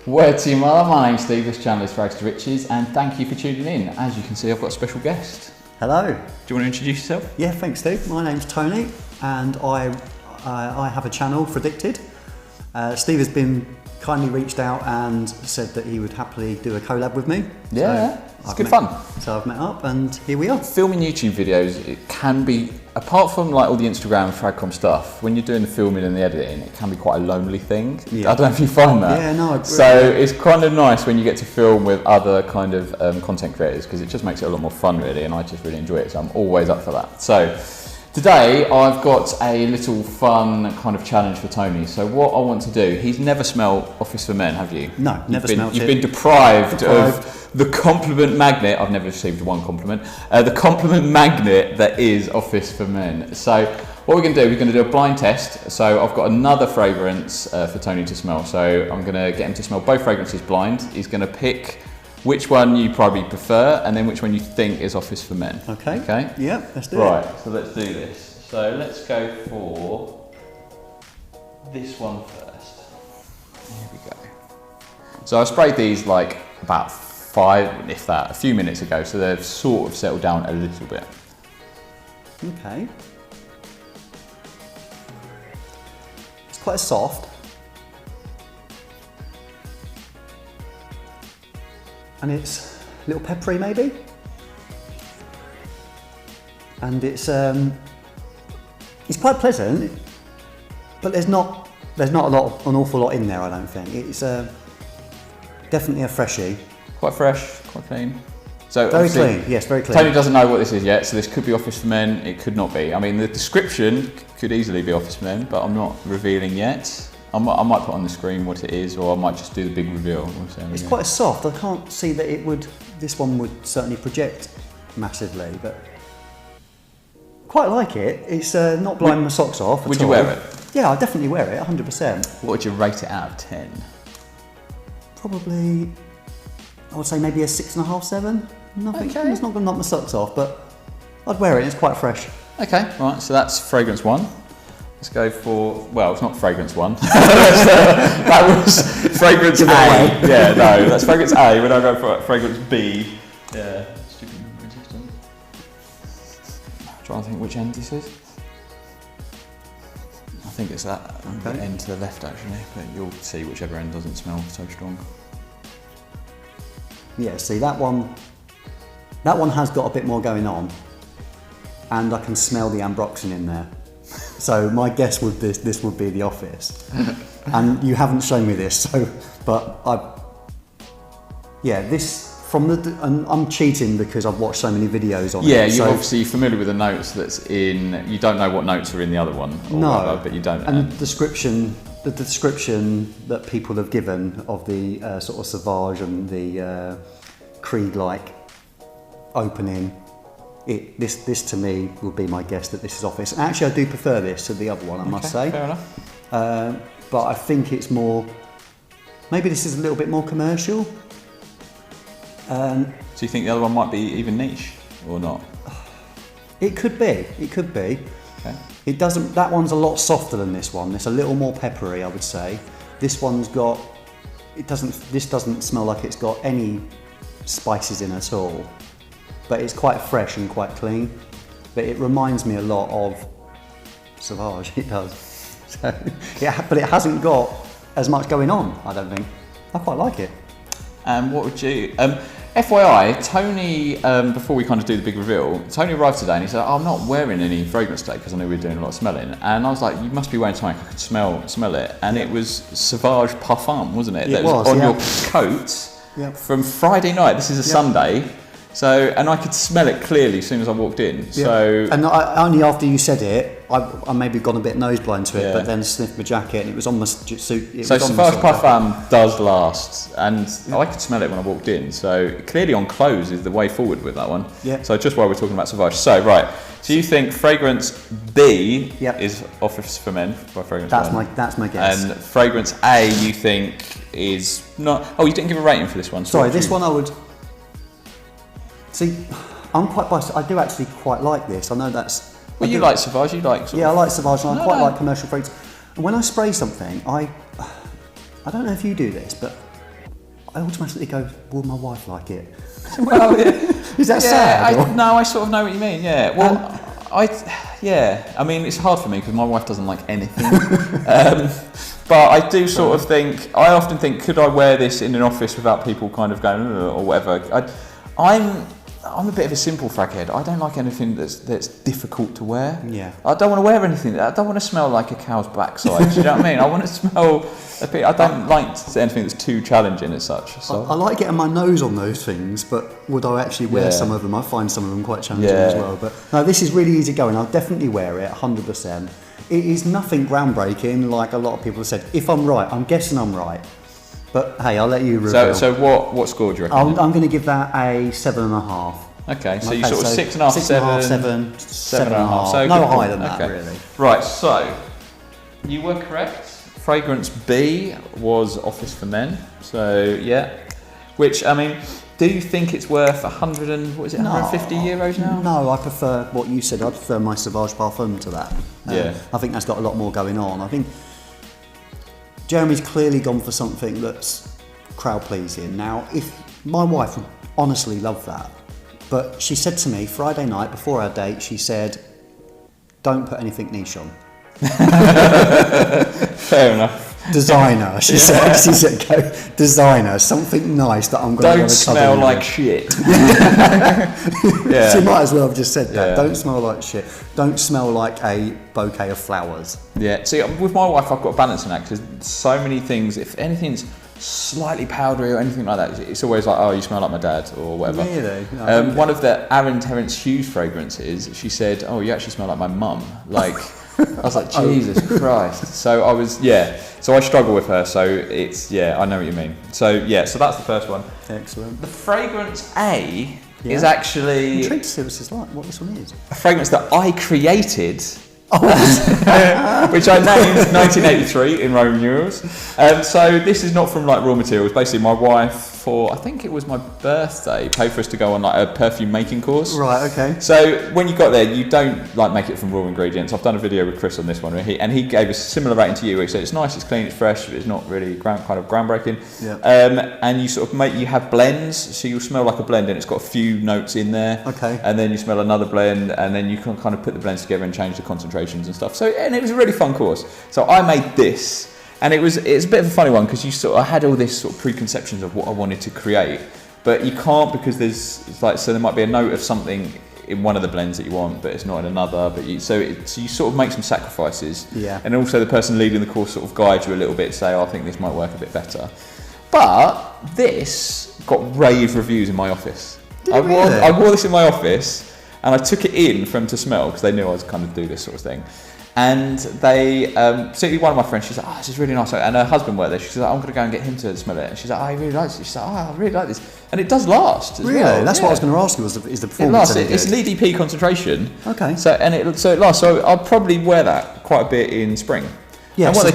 Word to your mother, my name's Steve, this channel is FRAG30 Imperious, and thank you for tuning in. As you can see, I've got a special guest. Hello. Do you want to introduce yourself? Yeah, thanks Steve. My name's Tony and I have a channel, Fragdicted. Steve has been kindly reached out and said that he would happily do a collab with me. Yeah, so it's good fun. So I've met up and here we are. Filming YouTube videos, it can be, apart from like all the Instagram Fragcom stuff, when you're doing the filming and the editing, it can be quite a lonely thing. Yeah. I don't know if you find that. Yeah, no. So it's kind of nice when you get to film with other kind of content creators, because it just makes it a lot more fun really, and I just really enjoy it, so I'm always up for that. So today I've got a little fun kind of challenge for Tony. So what I want to do, he's never smelled Office for Men, have you? No, never smelled it. You've been deprived of the compliment magnet. I've never received one compliment. The compliment magnet that is Office for Men. So what we're going to do, we're going to do a blind test. So I've got another fragrance for Tony to smell. So I'm going to get him to smell both fragrances blind. He's going to pick which one you probably prefer and then which one you think is Office for Men. Okay. Okay? Yeah, let's do it. Right, so let's do this. So let's go for this one first. Here we go. So I sprayed these like about a few minutes ago, so they've sort of settled down a little bit. Okay. It's quite soft. And it's a little peppery maybe. And it's quite pleasant, but there's not an awful lot in there, I don't think. It's definitely a freshie. Quite fresh, quite clean. So very clean, yes, very clean. Tony doesn't know what this is yet, so this could be Office for Men, it could not be. I mean, the description could easily be Office for Men, but I'm not revealing yet. I might put on the screen what it is, or I might just do the big reveal. It's quite soft. I can't see that this one would certainly project massively, but quite like it. It's not blowing my socks off at all. Would you wear it? Yeah, I'd definitely wear it, 100%. What would you rate it out of 10? Probably, I would say maybe a 6.5, 7. Nothing. Okay. It's not going to knock my socks off, but I'd wear it. It's quite fresh. Okay, right. So that's fragrance 1. Let's go for, well, it's not fragrance 1. That was fragrance A. Yeah, no, that's fragrance A. When I go for fragrance B. Yeah. Stupid memory system. Trying to think which end this is. I think it's that end to the left actually, but you'll see whichever end doesn't smell so strong. Yeah, see that one has got a bit more going on, and I can smell the ambroxan in there. So my guess would this would be the Office, and you haven't shown me this, so and I'm cheating because I've watched so many videos on it. Yeah, you're obviously familiar with the notes that's in. You don't know what notes are in the other one. Or no, whatever, but you don't. And the description that people have given of the sort of Sauvage and the Krieg-like opening. This to me would be my guess that this is Office. Actually, I do prefer this to the other one, I must say. Fair enough. But I think it's more. Maybe this is a little bit more commercial. So you think the other one might be even niche, or not? It could be. It could be. Okay. It doesn't. That one's a lot softer than this one. It's a little more peppery, I would say. This one's got. This doesn't smell like it's got any spices in at all. But it's quite fresh and quite clean. But it reminds me a lot of Sauvage, it does. So, yeah, but it hasn't got as much going on, I don't think. I quite like it. What would you... FYI, Tony, before we kind of do the big reveal, Tony arrived today and he said, I'm not wearing any fragrance today because I knew we were doing a lot of smelling. And I was like, you must be wearing something, I could smell it. And it was Sauvage Parfum, wasn't it? It was on your coat from Friday night. This is a Sunday. So, and I could smell it clearly as soon as I walked in. Yeah. So, and only after you said it, I maybe gone a bit nose blind to it, but then sniffed my jacket and it was on my suit. So Sauvage Parfum does last, and I could smell it when I walked in. So clearly on clothes is the way forward with that one. Yeah. So just while we're talking about Sauvage, so right. So you think fragrance B is Office for Men by fragrance? That's my guess. And fragrance A you think is not. Oh, you didn't give a rating for this one. Sorry, this one I would. See, I'm quite biased. I do actually quite like this. I know that's. Well, you like Sauvage, you like. Yeah, I like Sauvage, and I quite like commercial fragrance. And when I spray something, I don't know if you do this, but I automatically go, will my wife like it? Well, yeah. Is that sad? No, I sort of know what you mean. Yeah. Well, I mean, it's hard for me because my wife doesn't like anything. But I do sort of think, I often think, could I wear this in an office without people kind of going, or whatever? I'm a bit of a simple fraghead. I don't like anything that's difficult to wear. Yeah. I don't want to wear anything. I don't want to smell like a cow's backside. Do you know what I mean? I want to smell a bit. I don't like anything that's too challenging as such. So. I like getting my nose on those things, but would I actually wear some of them? I find some of them quite challenging as well. But no, this is really easy going. I'll definitely wear it, 100%. It is nothing groundbreaking, like a lot of people have said. If I'm right, I'm guessing I'm right. But hey, I'll let you reveal. So what score do you reckon? I'm going to give that a 7.5. Okay, so you sort of 6.5, 7, 7.5. So no higher than that, really. Right, so you were correct. Fragrance B was Office for Men. So yeah, which I mean, do you think it's worth 150 euros now? No, I prefer what you said. I prefer my Sauvage Parfum to that. Yeah. I think that's got a lot more going on. I think Jeremy's clearly gone for something that's crowd pleasing. Now, if my wife would honestly love that, but she said to me Friday night before our date, she said, "Don't put anything niche on." Fair enough. Designer, she said. She said, "Go designer, something nice that I'm going to." Don't smell like shit. Yeah. She might as well have just said that. Yeah. Don't smell like shit. Don't smell like a bouquet of flowers. Yeah. See, with my wife, I've got a balance in that because so many things. If anything's slightly powdery or anything like that, it's always like, "Oh, you smell like my dad," or whatever. Really? No, one of the Aaron Terence Hughes fragrances, she said, "Oh, you actually smell like my mum." Like. I was like, Jesus Christ. So I was, so I struggle with her. So it's, I know what you mean. So so that's the first one. Excellent. The fragrance A is actually I'm intrigued to see what this one is. a fragrance that I created. Which I named 1983 in Roman numerals. So this is not from like raw materials. Basically, my wife, for I think it was my birthday, paid for us to go on like a perfume making course. Right. Okay. So when you got there, you don't like make it from raw ingredients. I've done a video with Chris on this one, and he gave us a similar rating to you. Where he said it's nice, it's clean, it's fresh, but it's not really kind of groundbreaking. Yeah. And you sort of you have blends, so you'll smell like a blend, and it's got a few notes in there. Okay. And then you smell another blend, and then you can kind of put the blends together and change the concentrations and stuff. So and it was a really fun course. So I made this. And it's a bit of a funny one because I had all this sort of preconceptions of what I wanted to create, but you can't because so there might be a note of something in one of the blends that you want, but it's not in another. But you sort of make some sacrifices. Yeah. And also the person leading the course sort of guides you a little bit, say, "Oh, I think this might work a bit better." But this got rave reviews in my office. I wore this in my office, and I took it in for them to smell because they knew I was kind of do this sort of thing. And they, particularly one of my friends, she's like, "Oh, this is really nice." And her husband worked there. She's like, "I'm going to go and get him to smell it." And she's like, "Oh, he really likes it." She's like, "Oh, I really like this." And it does last as really? well. That's what I was going to ask you, is the performance any good? It's an EDP concentration. Okay. So it lasts. So I'll probably wear that quite a bit in spring. Yeah, and what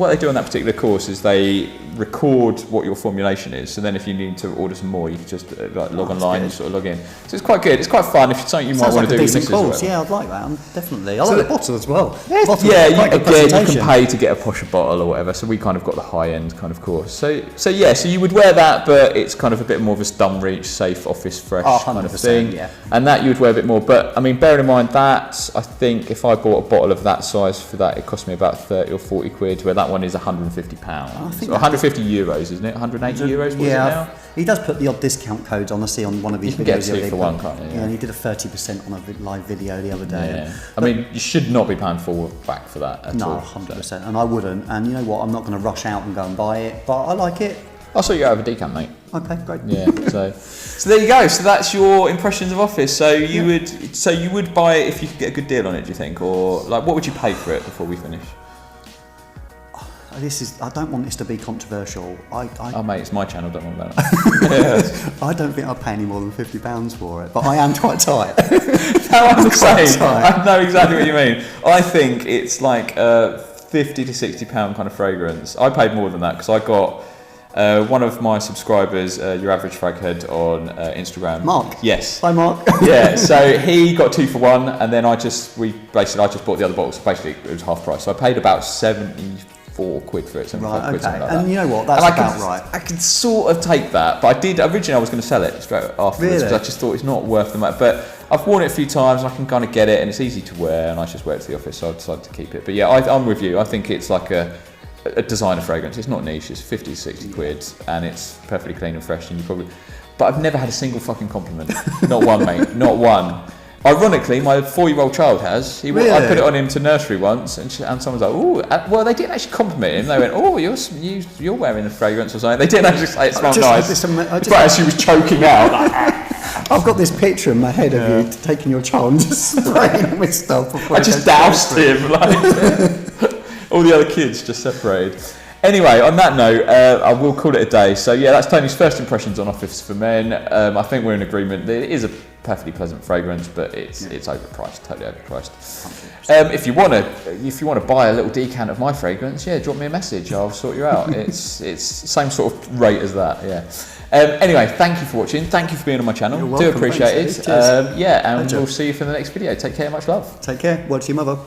they do on that particular course is they record what your formulation is. So then if you need to order some more, you can just log online and sort of log in. So it's quite good. It's quite fun if it's something you might want to do with this as well. Yeah, I'd like that. Definitely. I like the bottle as well. You can pay to get a posher bottle or whatever. So we kind of got the high end kind of course. So you would wear that, but it's kind of a bit more of a dumb reach, safe, office fresh kind of thing. Yeah. And that you would wear a bit more. But I mean, bearing in mind that I think if I bought a bottle of that size for that, it cost me about 30 or 40 quid, where that one is £150. So 150 euros, isn't it? 180 euros, what is it now? He does put the odd discount codes on, I see on one of his videos. You can get 2 for 1, can't you? Yeah, and he did a 30% on a live video the other day. Yeah. I mean, you should not be paying full back for that at all. No, 100%, and I wouldn't. And you know what, I'm not going to rush out and go and buy it, but I like it. I'll sort you out with a decant, mate. Okay, great. Yeah, so there you go. So that's your impressions of Office. So you would buy it if you could get a good deal on it, do you think? Or like, what would you pay for it before we finish? I don't want this to be controversial. Oh mate, it's my channel, don't worry about it. I don't think I'd pay any more than £50 for it, but I am quite tight. No, I'm the same. I know exactly what you mean. I think it's like a £50 to £60 kind of fragrance. I paid more than that because I got one of my subscribers, your average fraghead on Instagram. Mark? Yes. Hi Mark. Yeah, so he got 2 for 1 and then I just bought the other bottle, so basically it was half price. So I paid about £74 £74 for it, 75 Right, quid, okay. something like And that. you know what? That's And about right. I can sort of take that, but I did originally. I was going to sell it straight afterwards Really? because I just thought it's not worth the money. But I've worn it a few times, and I can kind of get it, and it's easy to wear, and I just wear it to the office, so I decided to keep it. But yeah, I'm with you. I think it's like a designer fragrance. It's not niche. It's 50, 60 quid, and it's perfectly clean and fresh. And you probably, but I've never had a single fucking compliment. Not one, mate. Not one. Ironically, my 4-year-old child has. Really? I put it on him to nursery once, and someone's like, "Oh," well, they didn't actually compliment him. They went, "Oh, you're wearing a fragrance or something." They didn't actually say it smelled nice. But as she was choking out, I've got this picture in my head of you taking your child and just spraying him with stuff. I just doused him. Like, all the other kids just separated. Anyway, on that note, I will call it a day. So yeah, that's Tony's first impressions on Office for Men. I think we're in agreement that it is a perfectly pleasant fragrance, but it's overpriced, totally overpriced. If you want to buy a little decant of my fragrance, yeah, drop me a message. I'll sort you out. It's same sort of rate as that. Yeah. Anyway, thank you for watching. Thank you for being on my channel. You're welcome. Do appreciate Thanks, it. Cheers. Yeah, and Pleasure. we'll see you for the next video. Take care. Much love. Take care. Watch your mother.